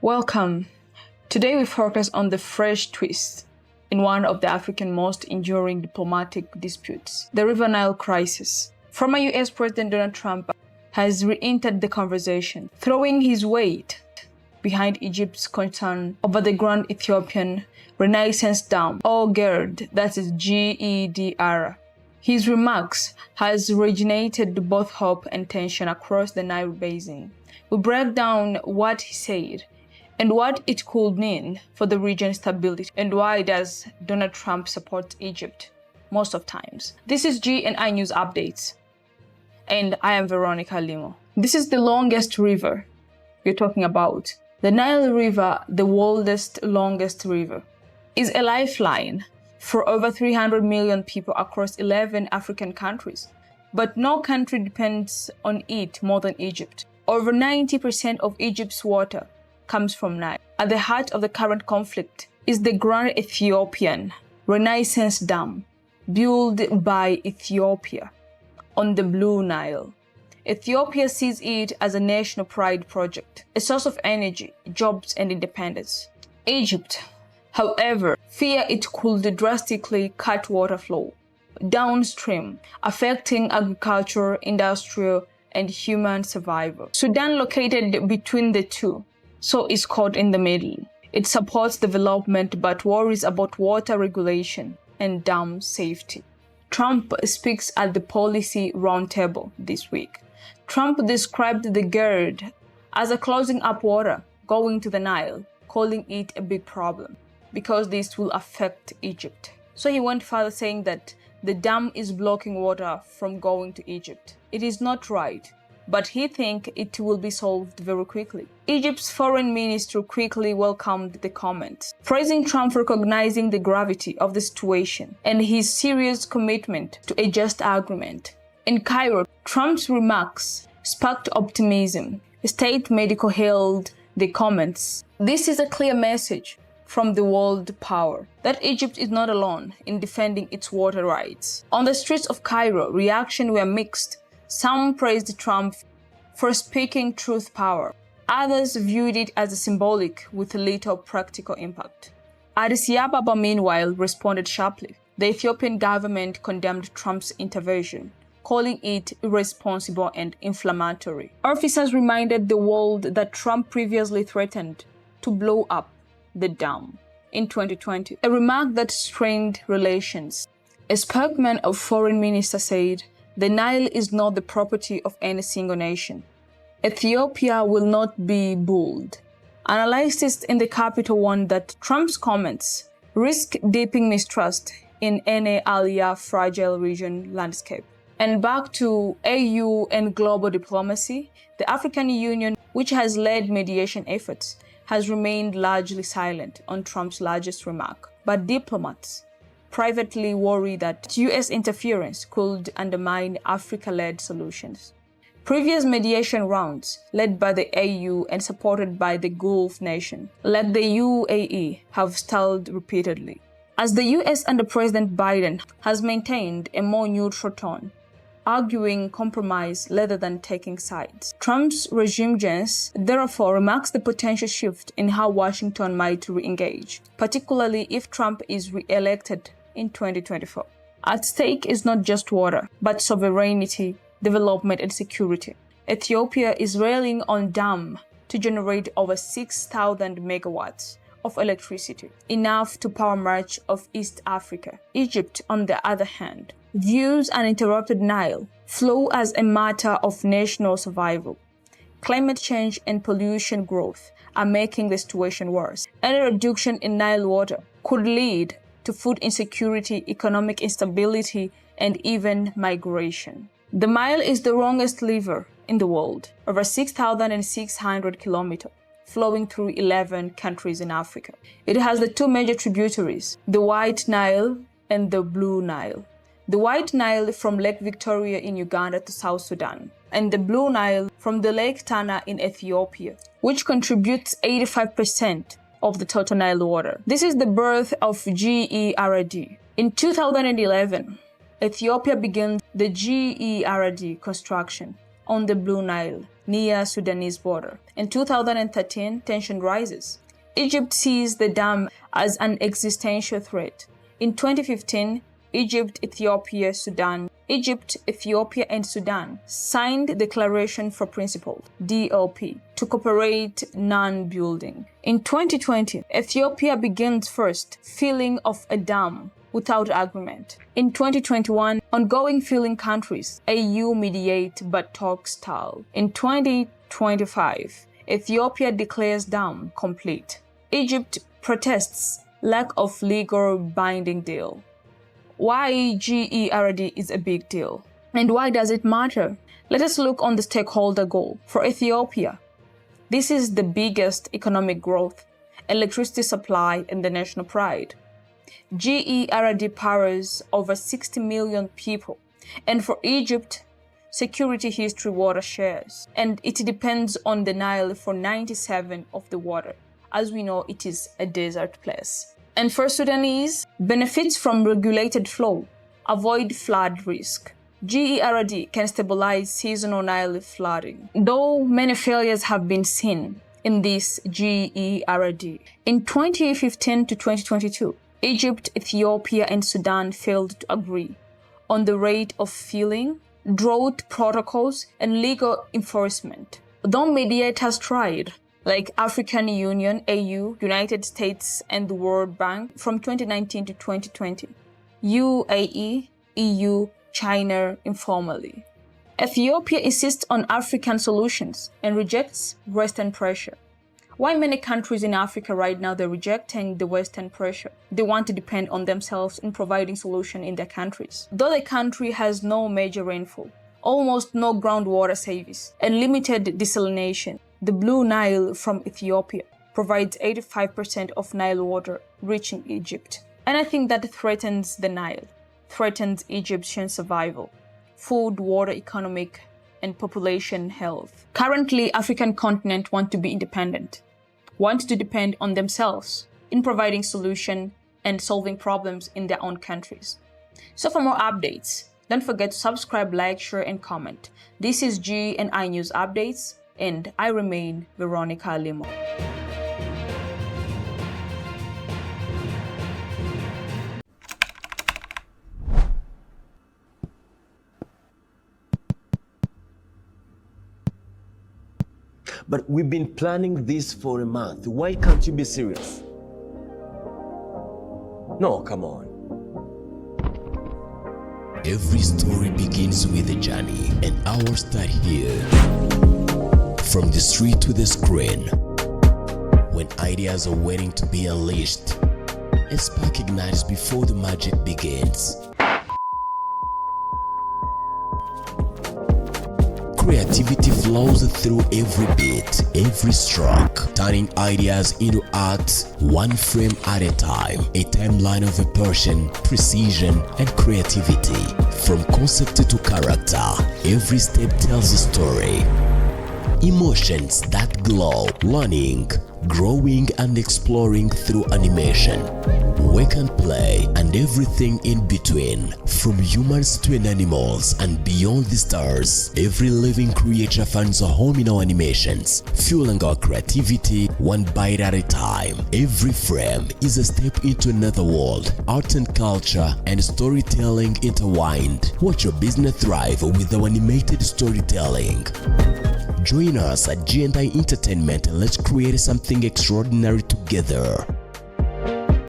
Welcome. Today we focus on the fresh twist in one of the Africa's most enduring diplomatic disputes, the River Nile crisis. Former US President Donald Trump has re-entered the conversation, throwing his weight behind Egypt's concern over the Grand Ethiopian Renaissance Dam, or GERD, that is G-E-D-R. His remarks has originated both hope and tension across the Nile basin. We break down what he said and what it could mean for the region's stability, and why does Donald Trump support Egypt most of times. This is GNI News Updates, and I am Veronica Limo. This is the longest river we're talking about. The Nile River, the world's longest river, is a lifeline for over 300 million people across 11 African countries. But no country depends on it more than Egypt. Over 90% of Egypt's water comes from Nile. At the heart of the current conflict is the Grand Ethiopian Renaissance Dam, built by Ethiopia on the Blue Nile. Ethiopia sees it as a national pride project, a source of energy, jobs, and independence. Egypt, however, fear it could drastically cut water flow downstream, affecting agriculture, industrial, and human survival. Sudan, located between the two, so is caught in the middle. It supports development but worries about water regulation and dam safety. Trump speaks at the policy roundtable this week. Trump described the GERD as a closing up water going to the Nile, calling it a big problem because this will affect Egypt. So he went further, saying that the dam is blocking water from going to Egypt. It is not right, but he thinks it will be solved very quickly. Egypt's foreign minister quickly welcomed the comments, praising Trump for recognizing the gravity of the situation and his serious commitment to a just agreement. In Cairo, Trump's remarks sparked optimism. State medical hailed the comments. This is a clear message from the world power that Egypt is not alone in defending its water rights. On the streets of Cairo, reactions were mixed. Some praised Trump for speaking truth power. Others viewed it as symbolic with little practical impact. Addis Ababa, meanwhile, responded sharply. The Ethiopian government condemned Trump's intervention, calling it irresponsible and inflammatory. Officers reminded the world that Trump previously threatened to blow up the dam in 2020, a remark that strained relations. A spokesman of Foreign Minister said, "The Nile is not the property of any single nation. Ethiopia will not be bullied." Analysts in the capital warned that Trump's comments risk deepening mistrust in any earlier fragile region landscape. And back to AU and global diplomacy, the African Union, which has led mediation efforts, has remained largely silent on Trump's largest remark. But diplomats privately worry that US interference could undermine Africa-led solutions. Previous mediation rounds, led by the AU and supported by the Gulf nation, like the UAE, have stalled repeatedly. As the US under President Biden has maintained a more neutral tone, arguing compromise rather than taking sides. Trump's resurgence, therefore, remarks the potential shift in how Washington might re-engage, particularly if Trump is re-elected in 2024. At stake is not just water, but sovereignty, development, and security. Ethiopia is relying on dam to generate over 6,000 megawatts of electricity, enough to power much of East Africa. Egypt, on the other hand, views uninterrupted Nile flow as a matter of national survival. Climate change and pollution growth are making the situation worse. Any reduction in Nile water could lead to food insecurity, economic instability, and even migration. The Nile is the longest river in the world, over 6,600 kilometers, flowing through 11 countries in Africa. It has the two major tributaries, the White Nile and the Blue Nile. The White Nile from Lake Victoria in Uganda to South Sudan, and the Blue Nile from the Lake Tana in Ethiopia, which contributes 85% of the total Nile water. This is the birth of GERD. In 2011, Ethiopia began the GERD construction, on the Blue Nile, near Sudanese border. In 2013, tension rises. Egypt sees the dam as an existential threat. In 2015, Egypt, Ethiopia, and Sudan signed Declaration for Principles, DLP, to cooperate non-building. In 2020, Ethiopia begins first filling of a dam without agreement. In 2021, ongoing filling countries, AU mediate but talks stall. In 2025, Ethiopia declares dam complete. Egypt protests lack of legal binding deal. Why GERD is a big deal, and why does it matter? Let us look on the stakeholder goal. For Ethiopia, this is the biggest economic growth, electricity supply, and the national pride. GERD powers over 60 million people, and for Egypt, security, history, water shares, and it depends on the Nile for 97% of the water. As we know, it is a desert place. And for Sudanese, benefits from regulated flow, avoid flood risk. GERD can stabilize seasonal Nile flooding, though many failures have been seen in this GERD. In 2015 to 2022, Egypt, Ethiopia, and Sudan failed to agree on the rate of filling, drought protocols, and legal enforcement. Though mediators tried, like African Union, AU, United States, and the World Bank from 2019 to 2020. UAE, EU, China informally. Ethiopia insists on African solutions and rejects Western pressure. Why many countries in Africa right now, they're rejecting the Western pressure? They want to depend on themselves in providing solutions in their countries. Though the country has no major rainfall, almost no groundwater service, and limited desalination, the Blue Nile from Ethiopia provides 85% of Nile water reaching Egypt. And I think that threatens the Nile, threatens Egyptian survival, food, water, economic, and population health. Currently, African continent want to be independent, want to depend on themselves in providing solution and solving problems in their own countries. So for more updates, don't forget to subscribe, like, share, and comment. This is G and I News Updates, and I remain Veronica Limo. But we've been planning this for a month. Why can't you be serious? No, come on. Every story begins with a journey, and ours start here. From the street to the screen, when ideas are waiting to be unleashed, a spark ignites before the magic begins. Creativity flows through every beat, every stroke, turning ideas into art, one frame at a time. A timeline of a passion, precision, and creativity. From concept to character, every step tells a story. Emotions that glow, learning, growing, and exploring through animation. Work and play, and everything in between. From humans to animals and beyond the stars, every living creature finds a home in our animations, fueling our creativity one bite at a time. Every frame is a step into another world, art and culture and storytelling intertwined. Watch your business thrive with our animated storytelling. Join us at G&I Entertainment and let's create something extraordinary together.